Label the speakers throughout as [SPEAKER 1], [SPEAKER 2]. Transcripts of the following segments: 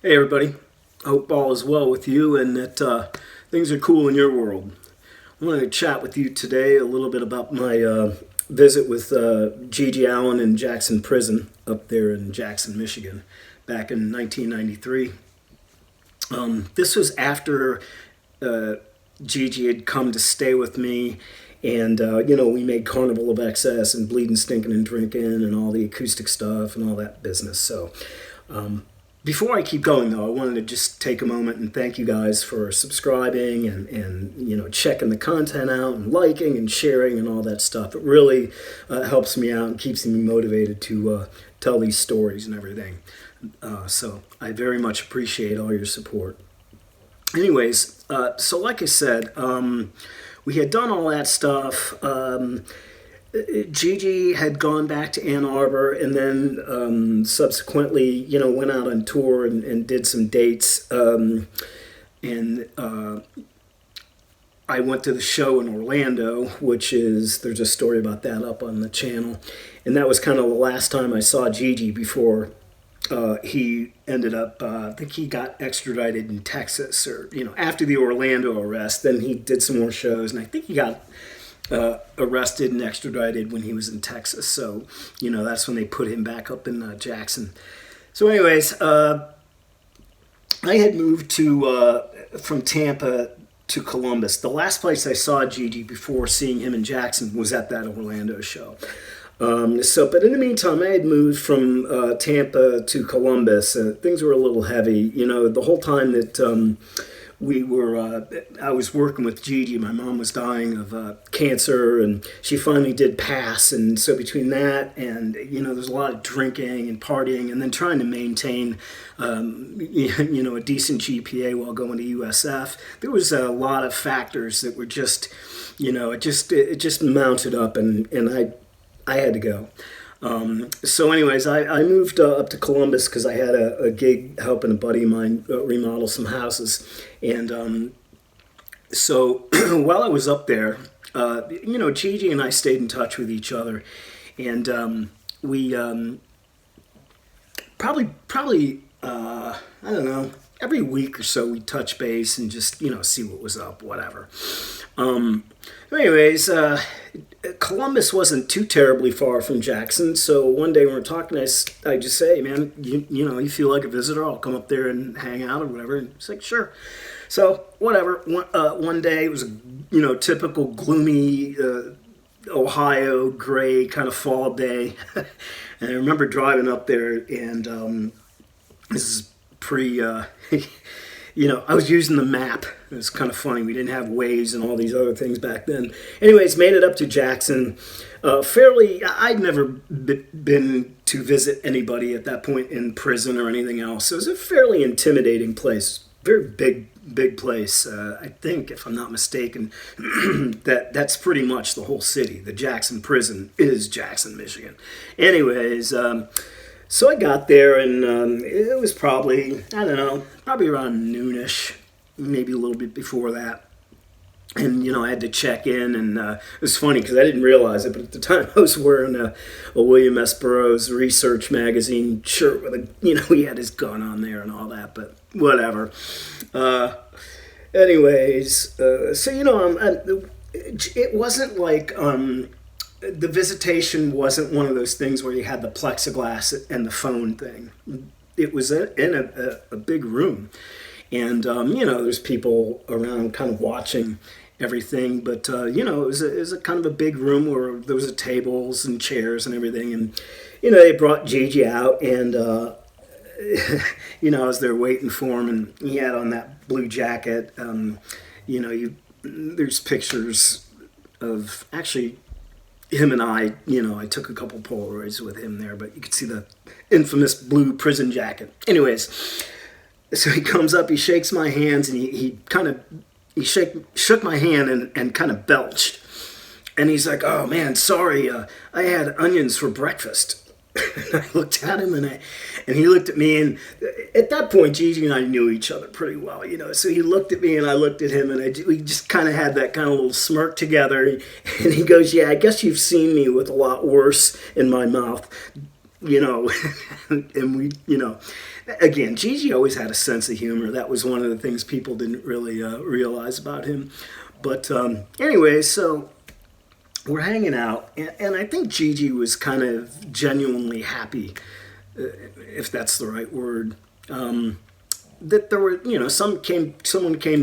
[SPEAKER 1] Hey everybody, I hope all is well with you and that things are cool in your world. I wanted to chat with you today a little bit about my visit with GG Allin in Jackson Prison up there in Jackson, Michigan, back in 1993. This was after Gigi had come to stay with me, and we made Carnival of Excess and Bleeding, Stinking, and Drinking and all the acoustic stuff and all that business. So before I keep going, though, I wanted to just take a moment and thank you guys for subscribing and checking the content out and liking and sharing and all that stuff. It really helps me out and keeps me motivated to tell these stories and everything. So I very much appreciate all your support. Anyways, so like I said, we had done all that stuff. Gigi had gone back to Ann Arbor and then subsequently, went out on tour and did some dates. And I went to the show in Orlando, there's a story about that up on the channel. And that was kind of the last time I saw Gigi before he ended up, I think he got extradited in Texas, or, after the Orlando arrest. Then he did some more shows, and I think he got arrested and extradited when he was in Texas. So, that's when they put him back up in Jackson. So anyways, I had moved from Tampa to Columbus. The last place I saw Gigi before seeing him in Jackson was at that Orlando show. But in the meantime, I had moved from Tampa to Columbus. Things were a little heavy. The whole time that I was working with Gigi, my mom was dying of cancer, and she finally did pass. And so between that and, there's a lot of drinking and partying, and then trying to maintain, a decent GPA while going to USF, there was a lot of factors that were just, it just mounted up, and I had to go. So anyways, I moved up to Columbus because I had a gig helping a buddy of mine remodel some houses. And so while I was up there, Gigi and I stayed in touch with each other. And we probably I don't know, every week or so we'd touch base and just, see what was up, whatever. Anyways, Columbus wasn't too terribly far from Jackson, so one day when we're talking, I just say, man, you feel like a visitor, I'll come up there and hang out or whatever. And he's like, sure. So whatever. One day it was a typical gloomy Ohio gray kind of fall day, and I remember driving up there, and this is pre. I was using the map. It was kind of funny. We didn't have Waze and all these other things back then. Anyways, made it up to Jackson. I'd never been to visit anybody at that point in prison or anything else. It was a fairly intimidating place. Very big place. I think, if I'm not mistaken, that's pretty much the whole city. The Jackson prison is Jackson, Michigan. Anyways, so I got there, and it was probably around noonish, maybe a little bit before that. And, I had to check in, and it was funny because I didn't realize it, but at the time I was wearing a William S. Burroughs Research magazine shirt with he had his gun on there and all that, but whatever. It wasn't like... the visitation wasn't one of those things where you had the plexiglass and the phone thing. It was in a big room. And, there's people around kind of watching everything. But, it was a kind of a big room where there was tables and chairs and everything. And, they brought Gigi out, and, I was there waiting for him. And he had on that blue jacket. There's pictures of actually... him and I took a couple Polaroids with him there, but you could see the infamous blue prison jacket. Anyways, so he comes up, he shakes my hands, and he shook my hand and kind of belched. And he's like, "Oh man, sorry, I had onions for breakfast." And I looked at him, and he looked at me, and at that point, Gigi and I knew each other pretty well, So he looked at me, and I looked at him, and we just kind of had that kind of little smirk together. And he goes, "Yeah, I guess you've seen me with a lot worse in my mouth. you know, and we, you know, again, Gigi always had a sense of humor. That was one of the things people didn't really realize about him. But anyway, so we're hanging out, and I think Gigi was kind of genuinely happy, if that's the right word. That there were, you know, someone came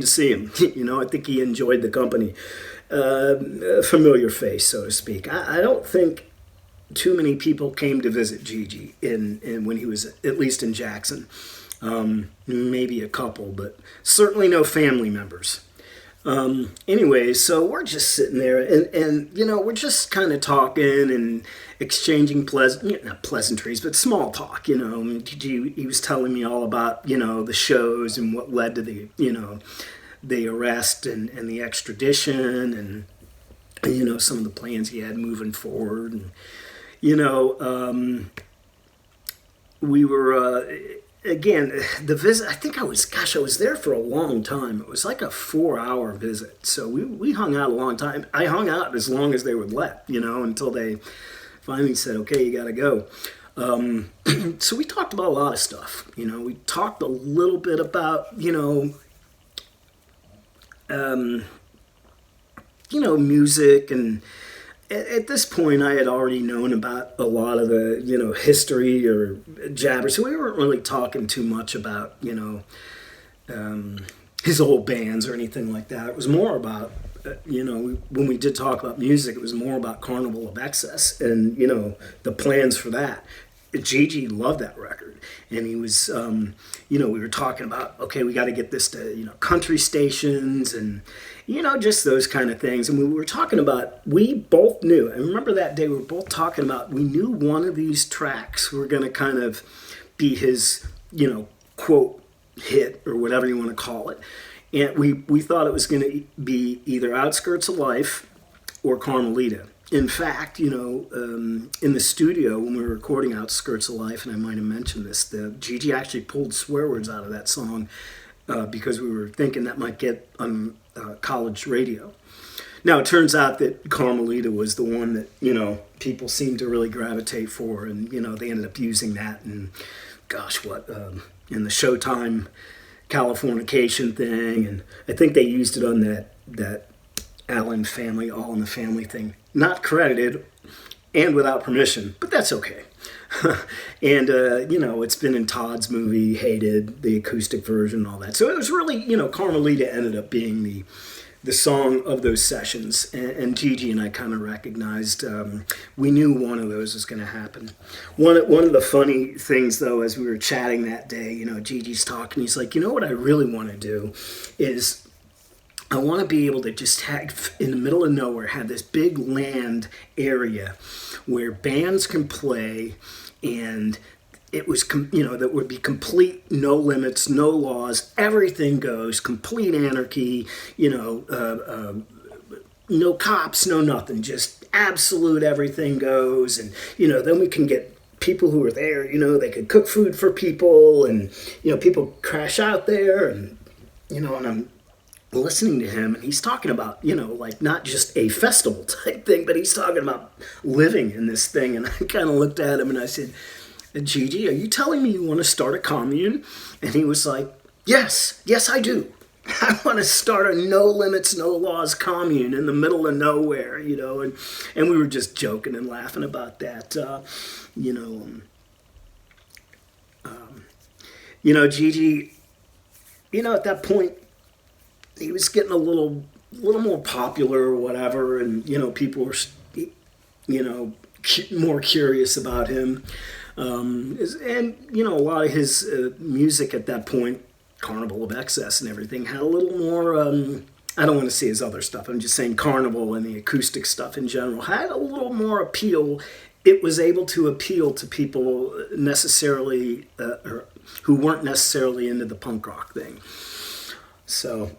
[SPEAKER 1] to see him. You know, I think he enjoyed the company. A familiar face, so to speak. I don't think too many people came to visit Gigi in when he was at least in Jackson. Maybe a couple, but certainly no family members. Anyway, so we're just sitting there, and you know, we're just kind of talking and exchanging not pleasantries, but small talk. You know, he was telling me all about, you know, the shows and what led to the, you know, the arrest and the extradition, and you know, some of the plans he had moving forward. And you know, we were again, the visit. I think I was there for a long time. It was like a 4-hour visit, so we hung out a long time. I hung out as long as they would let, you know, until they finally said, okay, you got to go. So we talked about a lot of stuff. You know, we talked a little bit about, music, and at this point I had already known about a lot of the, history or jabber, so we weren't really talking too much about, his old bands or anything like that. It was more about, when we did talk about music, it was more about Carnival of Excess and, the plans for that. GG loved that record, and he was, we were talking about, okay, we got to get this to, country stations and, just those kind of things. And we were talking about, we both knew, I remember that day we were both talking about, we knew one of these tracks were going to kind of be his, quote, hit or whatever you want to call it. And we thought it was going to be either Outskirts of Life or Carmelita. In fact, in the studio when we were recording Outskirts of Life, and I might have mentioned this, Gigi actually pulled swear words out of that song because we were thinking that might get on college radio. Now, it turns out that Carmelita was the one that, people seemed to really gravitate for, and, they ended up using that, and gosh, in the Showtime Californication thing, and I think they used it on that Allin family, All in the Family thing. Not credited and without permission, but that's okay. And, it's been in Todd's movie, Hated, the acoustic version, and all that. So it was really, Carmelita ended up being the song of those sessions. And Gigi and I kind of recognized, we knew one of those was going to happen. One of the funny things, though, as we were chatting that day, Gigi's talking, he's like, what I really want to do is I want to be able to just have, in the middle of nowhere, have this big land area where bands can play, and it was, that would be complete, no limits, no laws, everything goes, complete anarchy, no cops, no nothing, just absolute everything goes. And, then we can get people who are there, they could cook food for people, and, people crash out there, and, and I'm listening to him, and he's talking about, like not just a festival type thing, but he's talking about living in this thing. And I kind of looked at him and I said, Gigi, are you telling me you want to start a commune? And he was like, yes, I do. I want to start a no limits, no laws commune in the middle of nowhere, and we were just joking and laughing about that, Gigi, at that point, he was getting a little more popular or whatever, and people were more curious about him, and a lot of his music at that point, Carnival of Excess and everything, had a little more. I don't want to say his other stuff. I'm just saying Carnival and the acoustic stuff in general had a little more appeal. It was able to appeal to people necessarily who weren't necessarily into the punk rock thing. So.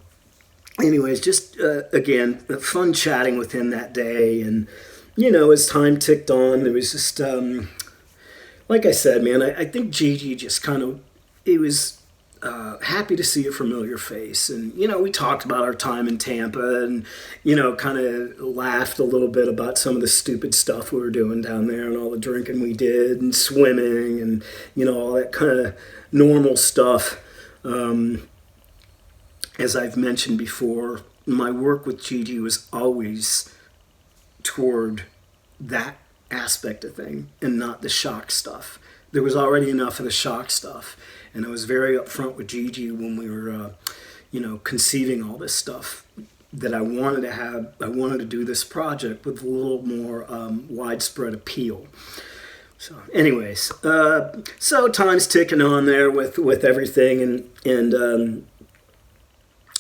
[SPEAKER 1] Anyways, just, again, fun chatting with him that day. And, as time ticked on, there was just, like I said, man, I think Gigi just kind of, he was happy to see a familiar face. And, we talked about our time in Tampa and, kind of laughed a little bit about some of the stupid stuff we were doing down there and all the drinking we did and swimming and, all that kind of normal stuff. As I've mentioned before, my work with GG was always toward that aspect of thing and not the shock stuff. There was already enough of the shock stuff. And I was very upfront with Gigi when we were, conceiving all this stuff that I wanted to have. I wanted to do this project with a little more widespread appeal. So, anyways, so time's ticking on there with everything, and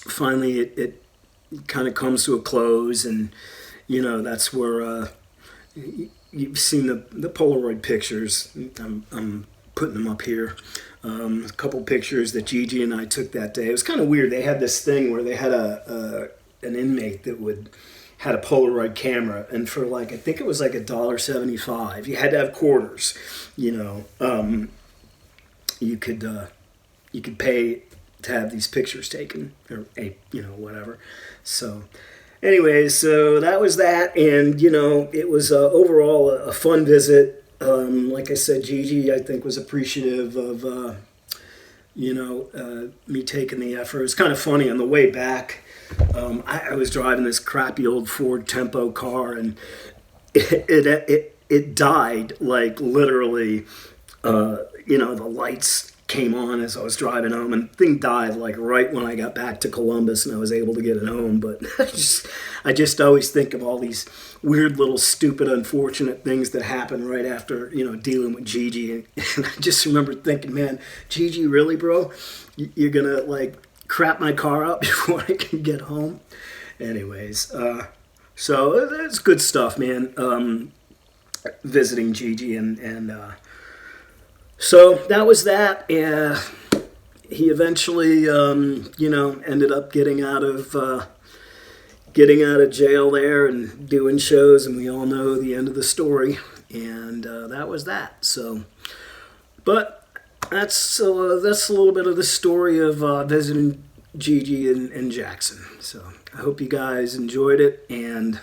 [SPEAKER 1] finally it kind of comes to a close, and that's where you've seen the Polaroid pictures. I'm putting them up here. A couple pictures that Gigi and I took that day. It was kind of weird. They had this thing where they had an inmate that had a Polaroid camera, and for I think it was $1.75. You had to have quarters. You could pay to have these pictures taken, or whatever. So, anyways, so that was that, and it was overall a fun visit. Like I said, Gigi, I think, was appreciative of, me taking the effort. It was kind of funny on the way back. I was driving this crappy old Ford Tempo car, and it died literally. The lights came on as I was driving home, and the thing died right when I got back to Columbus, and I was able to get it home. But I just always think of all these weird little stupid unfortunate things that happen right after dealing with Gigi, and I just remember thinking, man, Gigi, really, bro, you're gonna crap my car up before I can get home? Anyways, so it's good stuff, man. Visiting Gigi, and so that was that. He eventually ended up getting out of jail there and doing shows, and we all know the end of the story, and that was that. So, but that's a little bit of the story of visiting Gigi and Jackson. So I hope you guys enjoyed it, and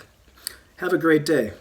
[SPEAKER 1] have a great day.